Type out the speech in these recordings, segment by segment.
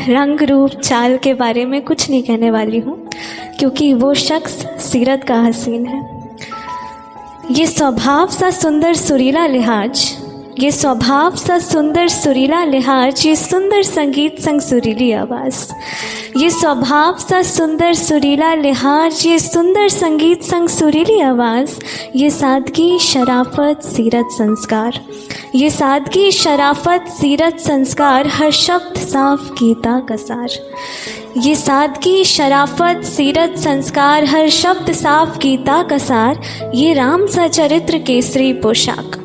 रंग रूप चाल के बारे में कुछ नहीं कहने वाली हूँ, क्योंकि वो शख्स सीरत का हसीन है। ये स्वभाव सा सुंदर सुरीला लिहाज, ये स्वभाव सा सुंदर सुरीला लिहाज, ये सुंदर संगीत संग सुरीली आवाज़, ये स्वभाव सा सुंदर सुरीला लिहाज, ये सुंदर संगीत संग सुरीली आवाज़, ये सादगी शराफत सीरत संस्कार, ये सादगी शराफत सीरत संस्कार, हर शब्द साफ गीता का सार, ये सादगी शराफत सीरत संस्कार, हर शब्द साफ गीता का सार, ये राम सा चरित्र केसरी पोशाक,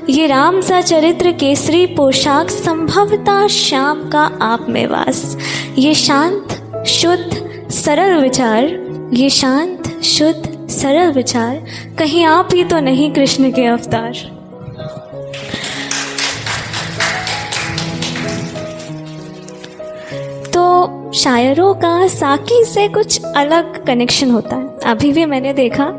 ये राम सा चरित्र केसरी पोशाक, संभवतः श्याम का आप में वास, ये शांत शुद्ध सरल विचार, ये शांत शुद्ध सरल विचार, कहीं आप ही तो नहीं कृष्ण के अवतार। तो शायरों का साकी से कुछ अलग कनेक्शन होता है। अभी भी मैंने देखा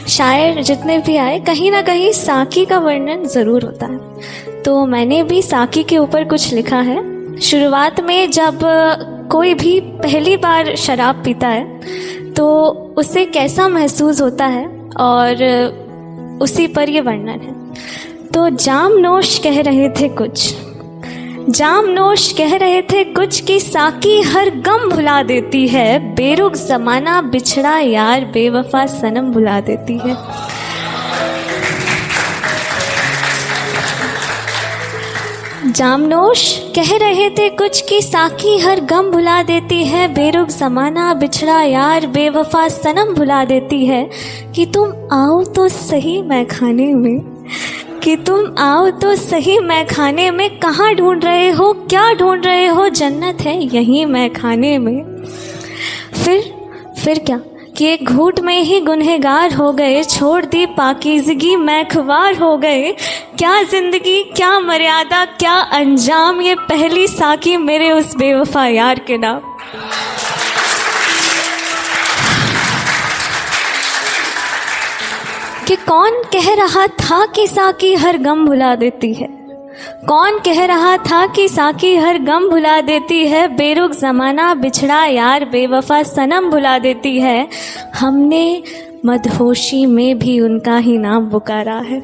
शायर जितने भी आए कहीं ना कहीं साकी का वर्णन ज़रूर होता है। तो मैंने भी साकी के ऊपर कुछ लिखा है। शुरुआत में जब कोई भी पहली बार शराब पीता है तो उसे कैसा महसूस होता है, और उसी पर ये वर्णन है। तो जामनोश कह रहे थे कुछ, जामनोश कह रहे थे कुछ कि साकी हर गम भुला देती है, बेरुख ज़माना बिछड़ा यार बेवफा सनम भुला देती है। जामनोश कह रहे थे कुछ कि साकी हर गम भुला देती है, बेरुख ज़माना बिछड़ा यार बेवफा सनम भुला देती है। कि तुम आओ तो सही मैखाने में, कि तुम आओ तो सही मैखाने में, कहाँ ढूंढ रहे हो क्या ढूंढ रहे हो, जन्नत है यहीं मैखाने में। फिर क्या कि एक घूंट में ही गुनहगार हो गए, छोड़ दी पाकीज़गी मैखवार हो गए। क्या जिंदगी क्या मर्यादा क्या अंजाम, ये पहली साकी मेरे उस बेवफा यार के नाम। कि कौन कह रहा था कि साकी हर गम भुला देती है, कौन कह रहा था कि साकी हर गम भुला देती है, बेरुख ज़माना बिछड़ा यार बेवफा सनम भुला देती है। हमने मदहोशी में भी उनका ही नाम पुकारा है,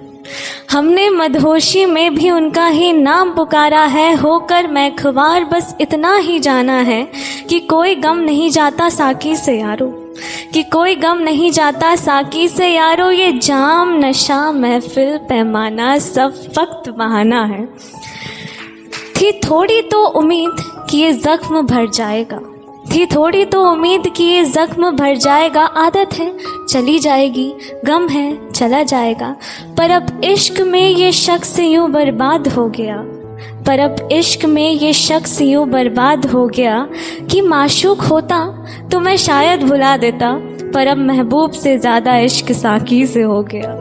हमने मदहोशी में भी उनका ही नाम पुकारा है। होकर मैखवार बस इतना ही जाना है कि कोई गम नहीं जाता साकी से यारो, कि कोई गम नहीं जाता साकी से यारो। ये जाम नशा महफिल पैमाना सब वक्त बहाना है। थी थोड़ी तो उम्मीद कि ये जख्म भर जाएगा, थी थोड़ी तो उम्मीद कि ये जख्म भर जाएगा। आदत है चली जाएगी, गम है चला जाएगा, पर अब इश्क में ये शख्स यूं बर्बाद हो गया, पर अब इश्क में ये शख्स यूं बर्बाद हो गया कि माशूक होता तो मैं शायद भुला देता, पर अब महबूब से ज़्यादा इश्क साकी से हो गया।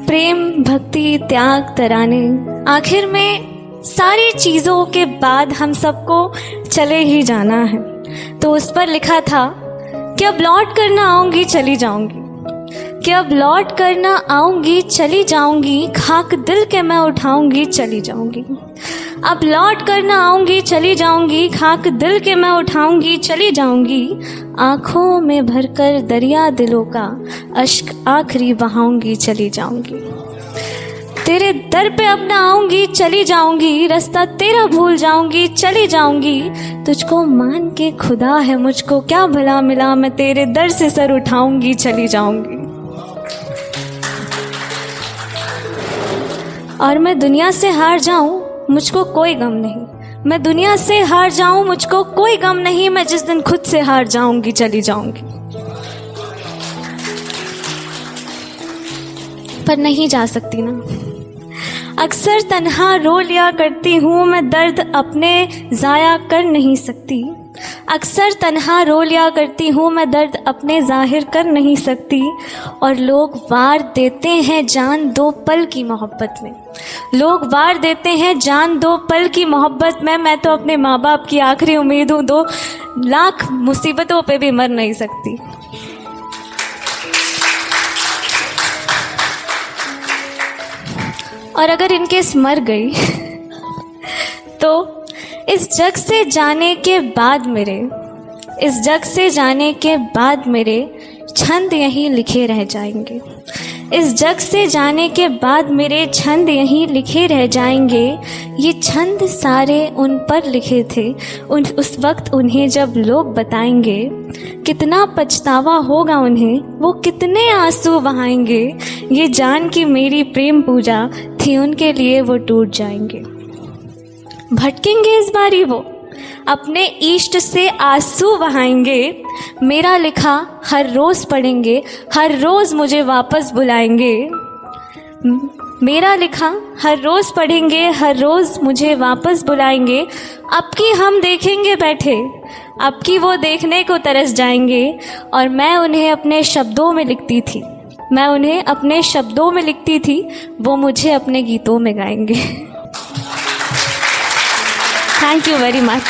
प्रेम भक्ति त्याग तराने, आखिर में सारी चीज़ों के बाद हम सबको चले ही जाना है। तो उस पर लिखा था कि अब लौट कर ना आऊँगी चली जाऊँगी, कि अब लौट कर ना आऊँगी चली जाऊँगी, खाक दिल के मैं उठाऊँगी चली जाऊँगी। अब लौट कर ना आऊँगी चली जाऊँगी, खाक दिल के मैं उठाऊँगी चली जाऊँगी। आँखों में भरकर दरिया दिलों का अश्क आखिरी बहाऊँगी चली जाऊँगी। तेरे दर पे अब ना आऊँगी चली जाऊँगी, रास्ता तेरा भूल जाऊँगी चली जाऊँगी। तुझको मान के खुदा है मुझको क्या भला मिला, मैं तेरे दर से सर उठाऊँगी चली जाऊँगी। और मैं दुनिया से हार जाऊँ मुझको कोई गम नहीं, मैं दुनिया से हार जाऊँ मुझको कोई गम नहीं, मैं जिस दिन खुद से हार जाऊँगी चली जाऊँगी। पर नहीं जा सकती ना, अक्सर तन्हा रो लिया करती हूँ मैं, दर्द अपने ज़ाया कर नहीं सकती। अक्सर तन्हा रो लिया करती हूँ मैं, दर्द अपने ज़ाहिर कर नहीं सकती। और लोग वार देते हैं जान दो पल की मोहब्बत में, लोग वार देते हैं जान दो पल की मोहब्बत में। मैं तो अपने माँ बाप की आखिरी उम्मीद हूँ, 2 लाख मुसीबतों पे भी मर नहीं सकती। और अगर इनकेस मर गई तो इस जग से जाने के बाद मेरे छंद यहीं लिखे रह जाएंगे। इस जग से जाने के बाद मेरे छंद यहीं लिखे रह जाएंगे। ये छंद सारे उन पर लिखे थे, उस वक्त उन्हें जब लोग बताएंगे, कितना पछतावा होगा उन्हें, वो कितने आंसू बहाएंगे। ये जान की मेरी प्रेम पूजा थी उनके लिए वो टूट जाएंगे। भटकेंगे इस बारी वो, अपने इष्ट से आंसू बहाएंगे। मेरा लिखा हर रोज़ पढ़ेंगे, हर रोज़ मुझे वापस बुलाएंगे। मेरा लिखा हर रोज़ पढ़ेंगे, हर रोज़ मुझे वापस बुलाएंगे। अब की हम देखेंगे बैठे, अब की वो देखने को तरस जाएंगे। और मैं उन्हें अपने शब्दों में लिखती थी, वो मुझे अपने गीतों में गाएंगे। Thank you very much.